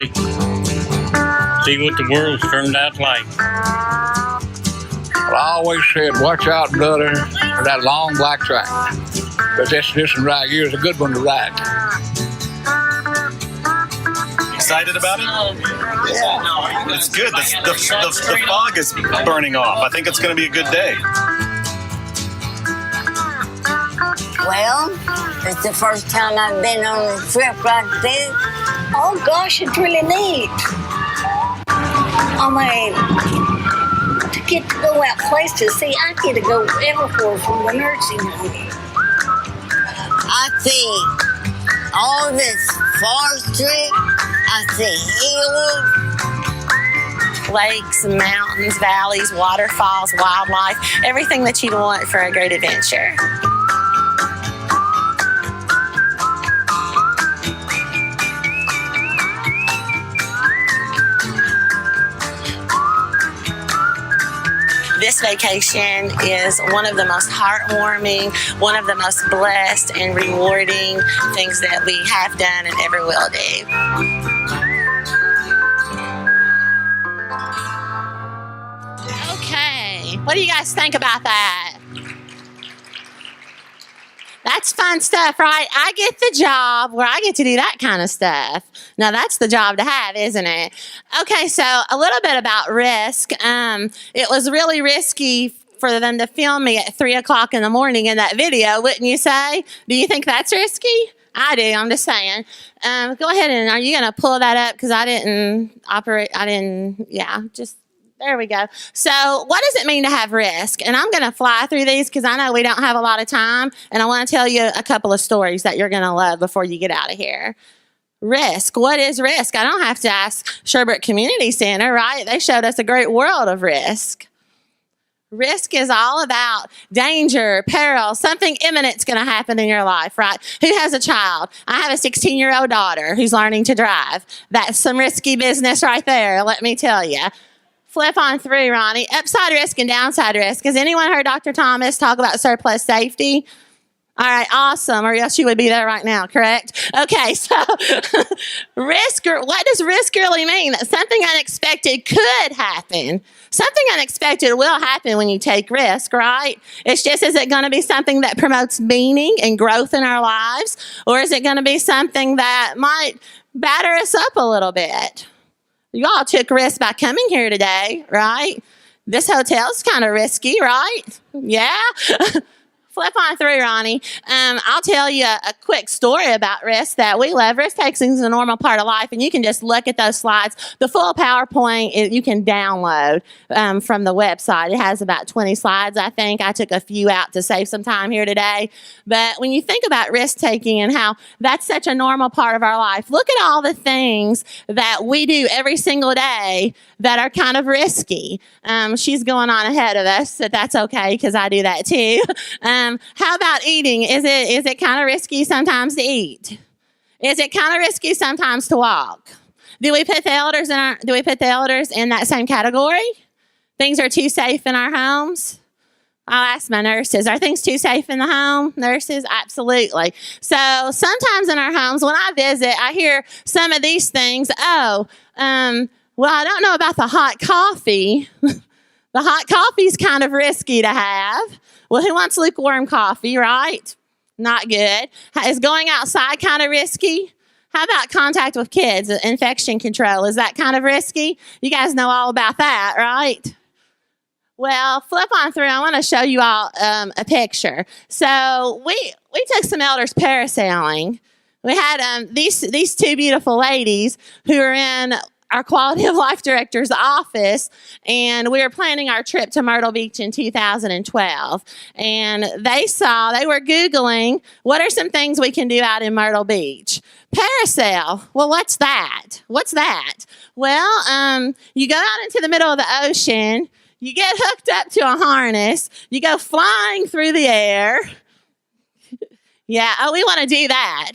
See what the world's turned out like. Well, I always said, watch out, brother, for that long black track. Because this one right here is a good one to ride. Excited about it? Yeah. It's good. The fog is burning off. I think it's going to be a good day. Well, it's the first time I've been on a trip like this. Oh gosh, it's really neat. I mean, to get to go out places, see, I get to go everywhere from the nursing home. I see all this forestry. I see hills. Lakes, mountains, valleys, waterfalls, wildlife, everything that you'd want for a great adventure. This vacation is one of the most heartwarming, one of the most blessed and rewarding things that we have done and ever will do. Okay, what do you guys think about that? That's fun stuff, right? I get the job where I get to do that kind of stuff. Now, that's the job to have, isn't it? Okay, so a little bit about risk. It was really risky for them to film me at 3 o'clock in the morning in that video, wouldn't you say? Do you think that's risky? I do, I'm just saying. Go ahead and, are you going to pull that up? Because there we go. So what does it mean to have risk? And I'm going to fly through these because I know we don't have a lot of time. And I want to tell you a couple of stories that you're going to love before you get out of here. Risk. What is risk? I don't have to ask Sherbert Community Center, right? They showed us a great world of risk. Risk is all about danger, peril, something imminent's going to happen in your life, right? Who has a child? I have a 16-year-old daughter who's learning to drive. That's some risky business right there, let me tell you. Flip on through, Ronnie. Upside risk and downside risk. Has anyone heard Dr. Thomas talk about surplus safety? All right, awesome, or else you would be there right now, correct? Okay, so risk, what does risk really mean? That something unexpected could happen. Something unexpected will happen when you take risk, right? It's just, is it going to be something that promotes meaning and growth in our lives? Or is it going to be something that might batter us up a little bit? You all took risks by coming here today, right? This hotel's kind of risky, right? Yeah? Flip on through, Ronnie. I'll tell you a quick story about risk that we love. Risk-taking is a normal part of life, and you can just look at those slides. The full PowerPoint you can download from the website. It has about 20 slides, I think. I took a few out to save some time here today. But when you think about risk-taking and how that's such a normal part of our life, look at all the things that we do every single day that are kind of risky. She's going on ahead of us, so that's okay because I do that too. How about eating? Is it kind of risky sometimes to eat? Is it kind of risky sometimes to walk? Do we put the elders in that same category? Things are too safe in our homes? I'll ask my nurses, are things too safe in the home? Nurses, absolutely. So sometimes in our homes, when I visit, I hear some of these things. Well, I don't know about the hot coffee. The hot coffee's kind of risky to have. Well, who wants lukewarm coffee, right? Not good. Is going outside kind of risky? How about contact with kids, infection control? Is that kind of risky? You guys know all about that, right? Well, flip on through. I want to show you all a picture. So we took some elders parasailing. We had these two beautiful ladies who are in our quality of life director's office, and we were planning our trip to Myrtle Beach in 2012. And they were Googling, what are some things we can do out in Myrtle Beach? Parasail. Well, what's that? What's that? Well, you go out into the middle of the ocean, you get hooked up to a harness, you go flying through the air. Yeah, we want to do that.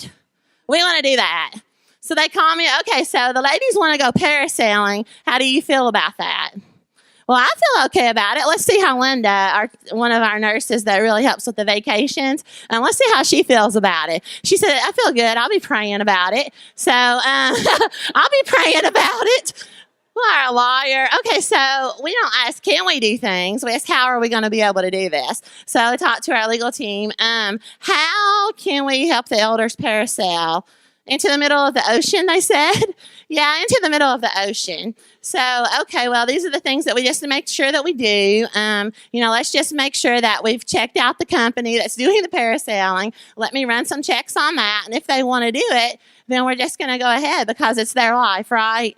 We want to do that. So they call me, okay, so the ladies want to go parasailing. How do you feel about that? Well, I feel okay about it. Let's see how Linda, one of our nurses that really helps with the vacations, let's see how she feels about it. She said, I feel good. I'll be praying about it. So I'll be praying about it. Well, a liar. Okay, so we don't ask, can we do things? We ask, how are we going to be able to do this? So I talked to our legal team. How can we help the elders parasail? Into the middle of the ocean, they said. Yeah, into the middle of the ocean. So, okay, well, these are the things that we just to make sure that we do. Let's just make sure that we've checked out the company that's doing the parasailing. Let me run some checks on that. And if they want to do it, then we're just going to go ahead because it's their life, right?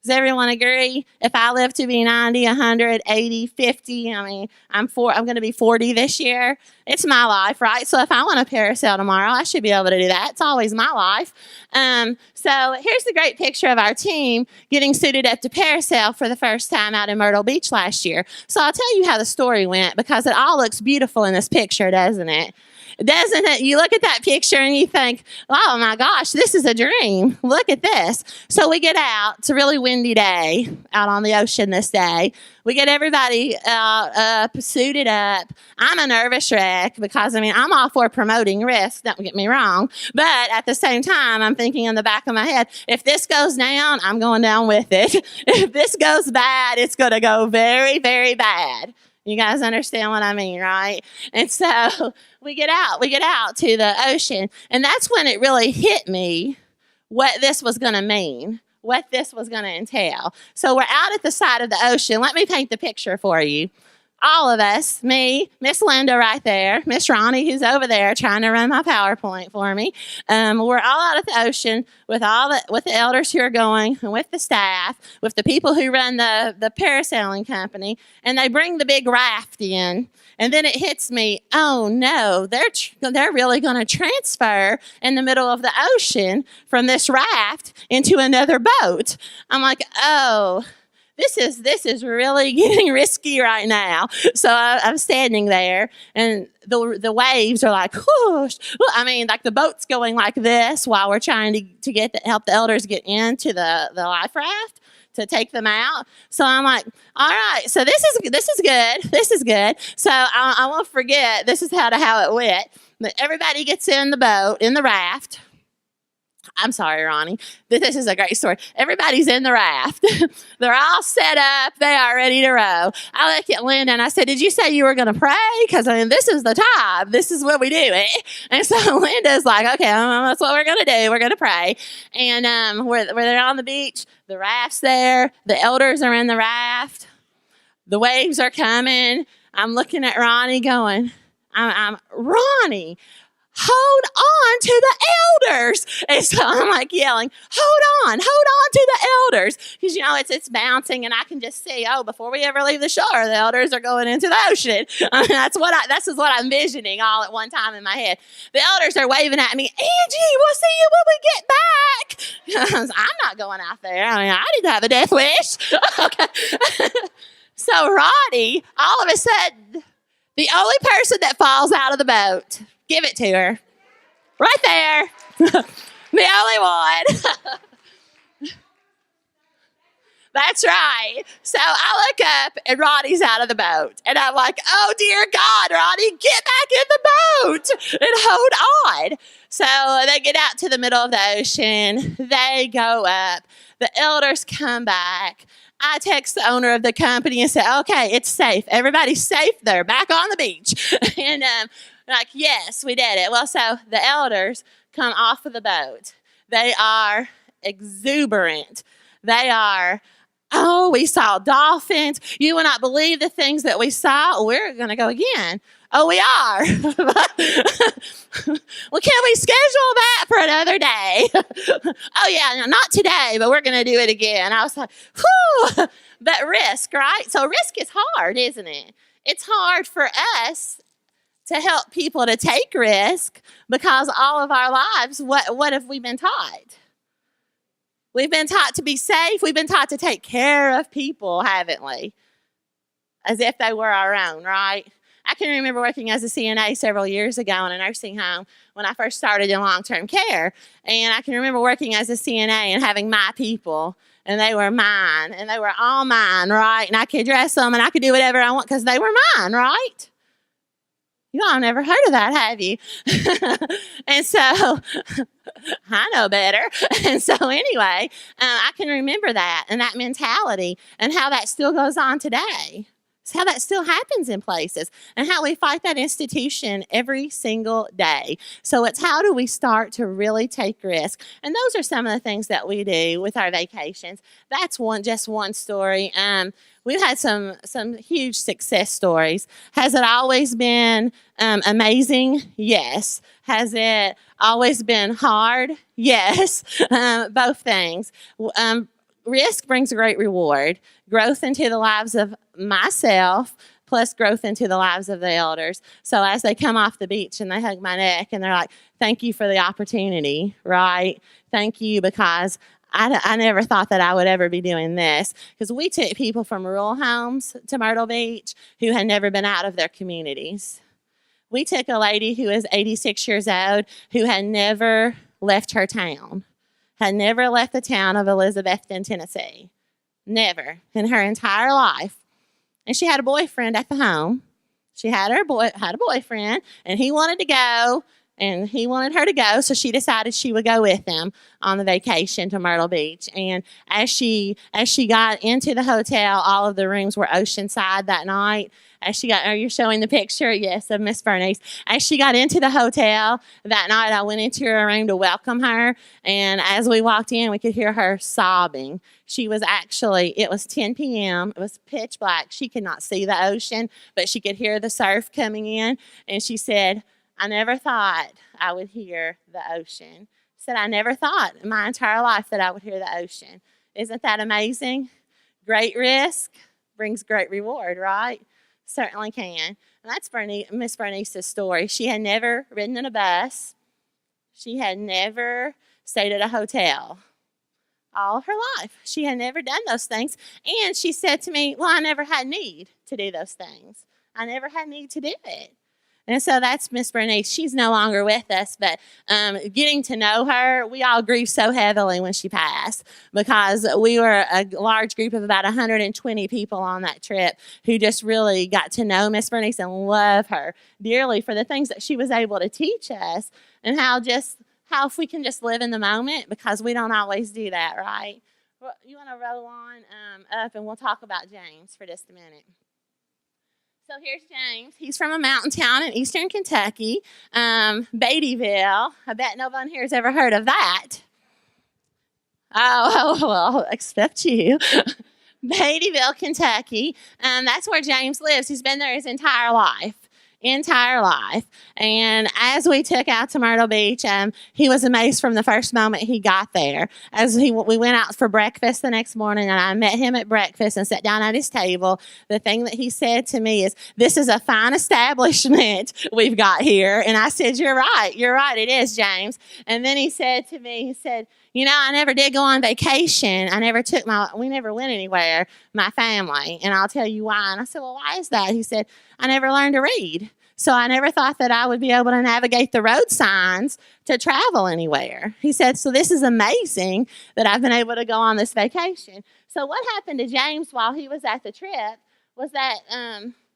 Does everyone agree? If I live to be 90, 100, 80, 50, I'm going to be 40 this year. It's my life, right? So if I want to parasail tomorrow, I should be able to do that. It's always my life. So here's the great picture of our team getting suited up to parasail for the first time out in Myrtle Beach last year. So I'll tell you how the story went because it all looks beautiful in this picture, doesn't it? Doesn't it? You look at that picture and you think, oh my gosh, this is a dream. Look at this. So we get out. It's a really windy day out on the ocean this day. We get everybody suited up. I'm a nervous wreck because, I'm all for promoting risk. Don't get me wrong. But at the same time, I'm thinking in the back of my head, if this goes down, I'm going down with it. If this goes bad, it's going to go very, very bad. You guys understand what I mean, right? And so we get out to the ocean. And that's when it really hit me what this was going to mean, what this was going to entail. So we're out at the side of the ocean. Let me paint the picture for you. All of us, me, Miss Linda right there, Miss Ronnie who's over there trying to run my PowerPoint for me. We're all out at the ocean with the elders who are going, and with the staff, with the people who run the parasailing company, and they bring the big raft in. And then it hits me, oh no, they're really going to transfer in the middle of the ocean from this raft into another boat. I'm like, oh. This is really getting risky right now. So I'm standing there, and the waves are like, whoosh. Like the boat's going like this while we're trying to help the elders get into the life raft to take them out. So I'm like, all right, so this is good. This is good. So I won't forget, this is how it went. But everybody gets in the boat, in the raft. I'm sorry, Ronnie. This is a great story. Everybody's in the raft. They're all set up. They are ready to row. I look at Linda and I said, did you say you were going to pray? Because, this is the time. This is what we do it. And so Linda's like, okay, that's what we're going to do. We're going to pray. And we're there on the beach. The raft's there. The elders are in the raft. The waves are coming. I'm looking at Ronnie going, I'm Ronnie, hold on to the elders. And so I'm like yelling, hold on to the elders. Because, it's bouncing and I can just see, before we ever leave the shore, the elders are going into the ocean. This is what I'm envisioning all at one time in my head. The elders are waving at me, Angie, we'll see you when we get back. I'm not going out there. I didn't have a death wish. Okay. So Roddy, all of a sudden, the only person that falls out of the boat, give it to her. Right there. The only one. That's right. So I look up and Roddy's out of the boat. And I'm like, oh, dear God, Roddy, get back in the boat and hold on. So they get out to the middle of the ocean. They go up. The elders come back. I text the owner of the company and say, okay, it's safe. Everybody's safe. They're back on the beach. And like, yes, we did it. Well, so the elders come off of the boat. They are exuberant. They are, we saw dolphins. You will not believe the things that we saw. We're going to go again. Oh, we are. Well, can we schedule that for another day? Oh, yeah, not today, but we're going to do it again. I was like, whew. But risk, right? So risk is hard, isn't it? It's hard for us to help people to take risk because all of our lives, what have we been taught? We've been taught to be safe. We've been taught to take care of people, haven't we? As if they were our own, right? I can remember working as a CNA several years ago in a nursing home when I first started in long-term care. And I can remember working as a CNA and having my people, and they were mine, and they were all mine, right? And I could dress them, and I could do whatever I want because they were mine, right? You all never heard of that, have you? And so I know better. And so anyway, I can remember that and that mentality and how that still goes on today. It's how that still happens in places and how we fight that institution every single day. So it's how do we start to really take risks? And those are some of the things that we do with our vacations. That's just one story. We've had some huge success stories. Has it always been amazing? Yes. Has it always been hard? Yes. Both things. Risk brings a great reward. Growth into the lives of myself, plus growth into the lives of the elders. So as they come off the beach and they hug my neck and they're like, thank you for the opportunity, right? Thank you, because I never thought that I would ever be doing this. Because we took people from rural homes to Myrtle Beach who had never been out of their communities. We took a lady who is 86 years old who had never left her town. Had never left the town of Elizabethton, Tennessee. Never in her entire life. And she had a boyfriend at the home. She had a boyfriend, and he wanted to go, and he wanted her to go, so she decided she would go with him on the vacation to Myrtle Beach. And as she got into the hotel, all of the rooms were oceanside that night. Are you showing the picture? Yes, of Miss Bernice. As she got into the hotel that night, I went into her room to welcome her. And as we walked in, we could hear her sobbing. It was 10 p.m. It was pitch black. She could not see the ocean, but she could hear the surf coming in. And she said, I never thought I would hear the ocean. She said, I never thought in my entire life that I would hear the ocean. Isn't that amazing? Great risk brings great reward, right? Certainly can. And that's Miss Bernice's story. She had never ridden in a bus. She had never stayed at a hotel all of her life. She had never done those things. And she said to me, well, I never had need to do those things. I never had need to do it. And so that's Miss Bernice. She's no longer with us, but getting to know her, we all grieved so heavily when she passed because we were a large group of about 120 people on that trip who just really got to know Miss Bernice and love her dearly for the things that she was able to teach us and how if we can just live in the moment, because we don't always do that, right? Well, you want to roll on up and we'll talk about James for just a minute. So here's James. He's from a mountain town in eastern Kentucky, Beattyville. I bet no one here has ever heard of that. Oh, well, except you. Beattyville, Kentucky. That's where James lives. He's been there his entire life. And as we took out to Myrtle Beach, he was amazed from the first moment he got there. We went out for breakfast the next morning, and I met him at breakfast and sat down at his table. The thing that he said to me is, this is a fine establishment we've got here. And I said, you're right, it is, James. And then he said to me, you know, I never did go on vacation. We never went anywhere, my family. And I'll tell you why. And I said, well, why is that? He said, I never learned to read. So I never thought that I would be able to navigate the road signs to travel anywhere. He said, so this is amazing that I've been able to go on this vacation. So what happened to James while he was at the trip was that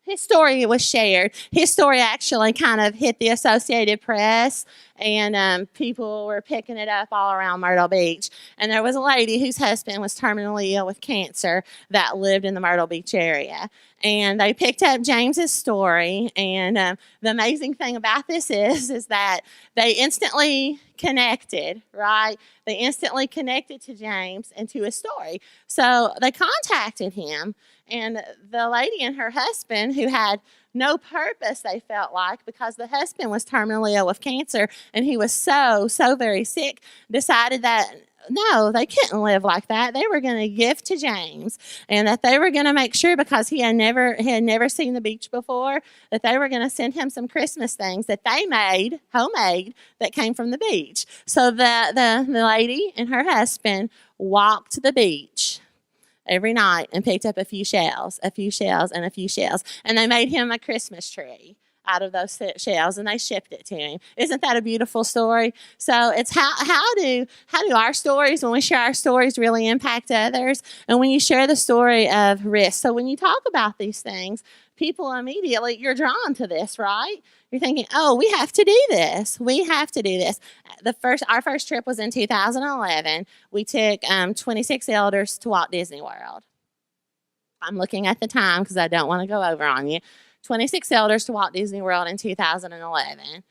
his story was shared. His story actually kind of hit the Associated Press, and people were picking it up all around Myrtle Beach. And there was a lady whose husband was terminally ill with cancer that lived in the Myrtle Beach area. And they picked up James's story. And the amazing thing about this is that they instantly connected, right? They instantly connected to James and to his story. So they contacted him. And the lady and her husband, who had no purpose, they felt like, because the husband was terminally ill with cancer and he was so very sick, decided that no, they couldn't live like that. They were going to give to James, and that they were going to make sure, because he had never seen the beach before, that they were going to send him some Christmas things that they made, homemade, that came from the beach. So the lady and her husband walked the beach every night and picked up a few shells, and a few shells. And they made him a Christmas tree out of those shells, and they shipped it to him. Isn't that a beautiful story? So it's how do our stories, when we share our stories, really impact others? And when you share the story of risk, so when you talk about these things, people immediately, you're drawn to this, right? You're thinking, oh, we have to do this. We have to do this. Our first trip was in 2011. We took 26 elders to Walt Disney World. I'm looking at the time because I don't want to go over on you. 26 elders to Walt Disney World in 2011.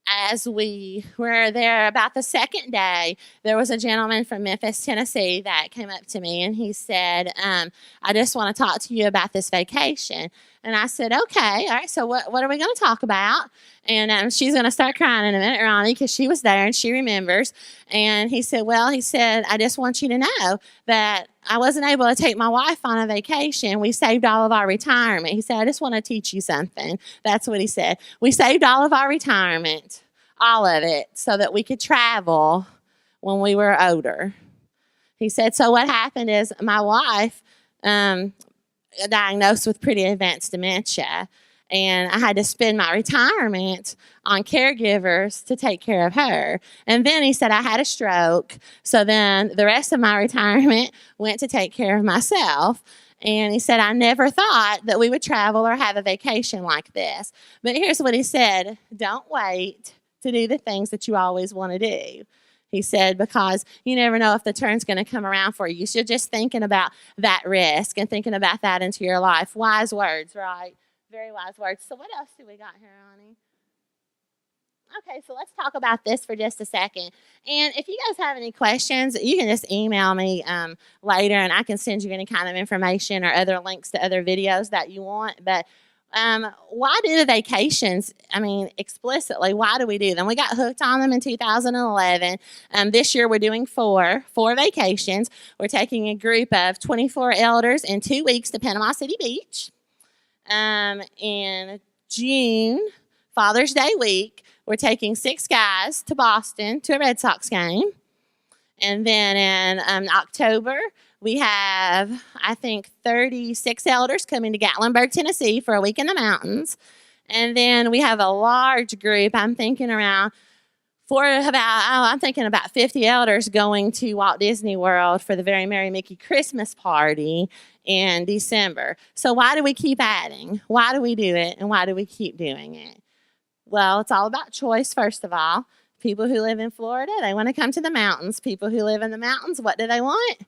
As we were there about the second day, there was a gentleman from Memphis, Tennessee that came up to me and he said, I just want to talk to you about this vacation. And I said, okay, all right, so what are we going to talk about? And she's going to start crying in a minute, Ronnie, because she was there and she remembers. And he said, I just want you to know that I wasn't able to take my wife on a vacation. We saved all of our retirement. He said, I just want to teach you something. That's what he said. We saved all of our retirement, all of it, so that we could travel when we were older. He said, so what happened is my wife diagnosed with pretty advanced dementia, and I had to spend my retirement on caregivers to take care of her. And then he said I had a stroke, so then the rest of my retirement went to take care of myself. And he said, I never thought that we would travel or have a vacation like this. But here's what he said: don't wait to do the things that you always want to do. He said, because you never know if the turn's going to come around for you. So just thinking about that risk and thinking about that into your life. Wise words, right? Very wise words. So what else do we got here, Ronnie? Okay, so let's talk about this for just a second. And if you guys have any questions, you can just email me later, and I can send you any kind of information or other links to other videos that you want. But why do the vacations? Explicitly, why do we do them? We got hooked on them in 2011. This year we're doing four vacations. We're taking a group of 24 elders in 2 weeks to Panama City Beach. In June, Father's Day week, we're taking 6 guys to Boston to a Red Sox game. And then in October, we have, I think, 36 elders coming to Gatlinburg, Tennessee for a week in the mountains. And then we have a large group, I'm thinking about 50 elders going to Walt Disney World for the Very Merry Mickey Christmas party in December. So why do we keep adding? Why do we do it? And why do we keep doing it? Well, it's all about choice, first of all. People who live in Florida, they want to come to the mountains. People who live in the mountains, what do they want?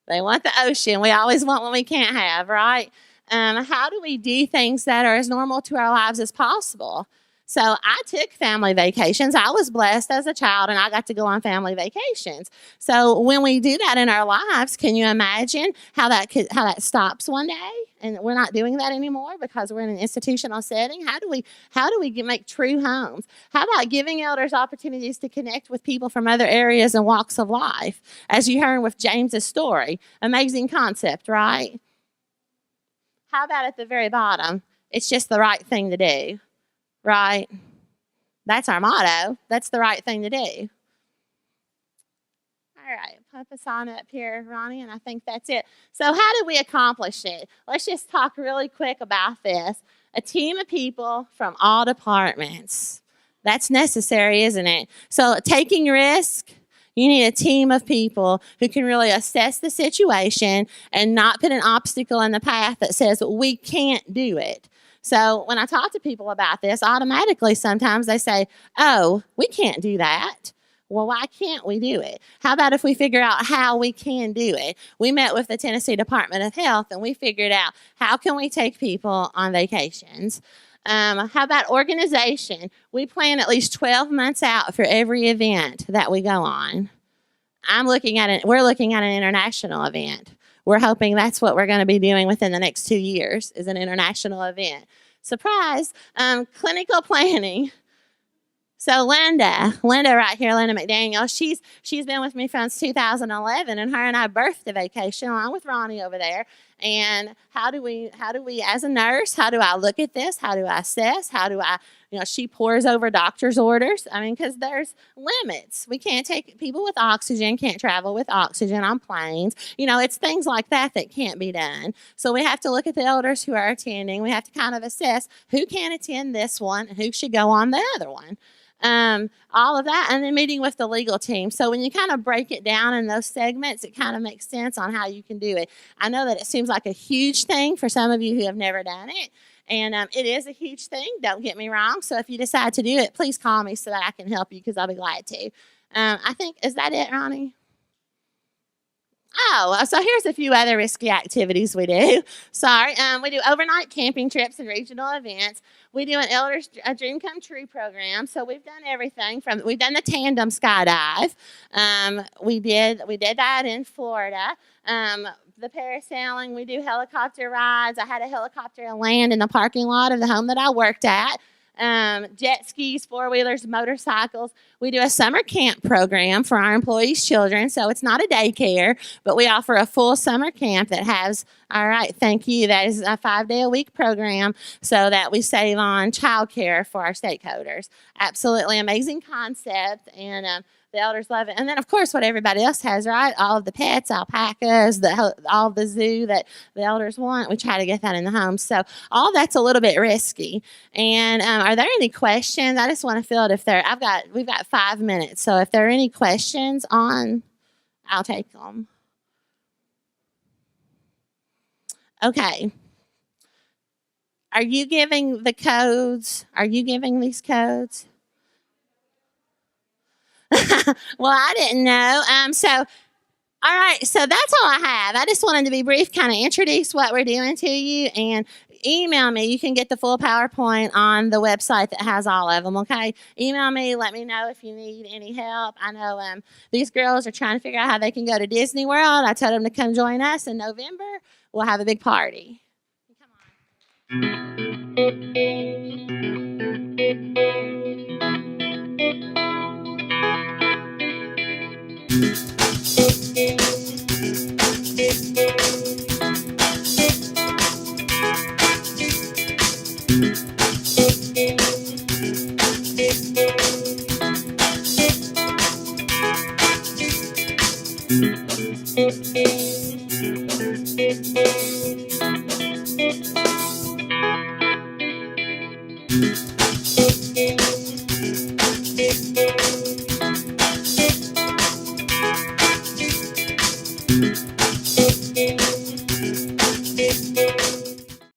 They want the ocean. We always want what we can't have, right? How do we do things that are as normal to our lives as possible? So I took family vacations. I was blessed as a child, and I got to go on family vacations. So when we do that in our lives, can you imagine how that stops one day, and we're not doing that anymore because we're in an institutional setting? How do we make true homes? How about giving elders opportunities to connect with people from other areas and walks of life? As you heard with James's story, amazing concept, right? How about at the very bottom? It's just the right thing to do. Right? That's our motto. That's the right thing to do. All right, pump us on up here, Ronnie, and I think that's it. So how do we accomplish it? Let's just talk really quick about this. A team of people from all departments. That's necessary, isn't it? So taking risk, you need a team of people who can really assess the situation and not put an obstacle in the path that says we can't do it. So when I talk to people about this, automatically sometimes they say, oh, we can't do that. Well, why can't we do it? How about if we figure out how we can do it? We met with the Tennessee Department of Health, and we figured out how can we take people on vacations. How about organization? We plan at least 12 months out for every event that we go on. We're looking at an international event. We're hoping that's what we're going to be doing within the next 2 years, is an international event. Surprise! Clinical planning. So Linda right here, Linda McDaniel, she's been with me since 2011, and her and I birthed a vacation along with Ronnie over there. And how do we, as a nurse, how do I look at this? How do I assess? How do I She pores over doctor's orders. I mean, because there's limits. We can't take people with oxygen, can't travel with oxygen on planes. It's things like that can't be done. So we have to look at the elders who are attending. We have to kind of assess who can attend this one and who should go on the other one. All of that, and then meeting with the legal team. So when you kind of break it down in those segments, it kind of makes sense on how you can do it. I know that it seems like a huge thing for some of you who have never done it, and it is a huge thing, don't get me wrong. So if you decide to do it, please call me so that I can help you, because I'll be glad to. I think, is that it, Ronnie? Oh, so here's a few other risky activities we do. Sorry. We do overnight camping trips and regional events. We do an Elders a Dream Come True program. So we've done everything we've done the tandem skydive. We did that in Florida. The parasailing, we do helicopter rides. I had a helicopter land in the parking lot of the home that I worked at. Jet skis, four-wheelers, motorcycles. We do a summer camp program for our employees' children. So it's not a daycare, but we offer a full summer camp that has, all right, thank you. That is a 5-day-a-week program so that we save on childcare for our stakeholders. Absolutely amazing concept, and the elders love it. And then, of course, what everybody else has, right? All of the pets, alpacas, all of the zoo that the elders want. We try to get that in the home. So all that's a little bit risky. And are there any questions? I just want to field if we've got 5 minutes. So if there are any questions I'll take them. Okay. Are you giving the codes? Are you giving these codes? Well, I didn't know. All right, so that's all I have. I just wanted to be brief, kind of introduce what we're doing to you, and email me. You can get the full PowerPoint on the website that has all of them, okay? Email me. Let me know if you need any help. I know these girls are trying to figure out how they can go to Disney World. I told them to come join us in November. We'll have a big party. Come on.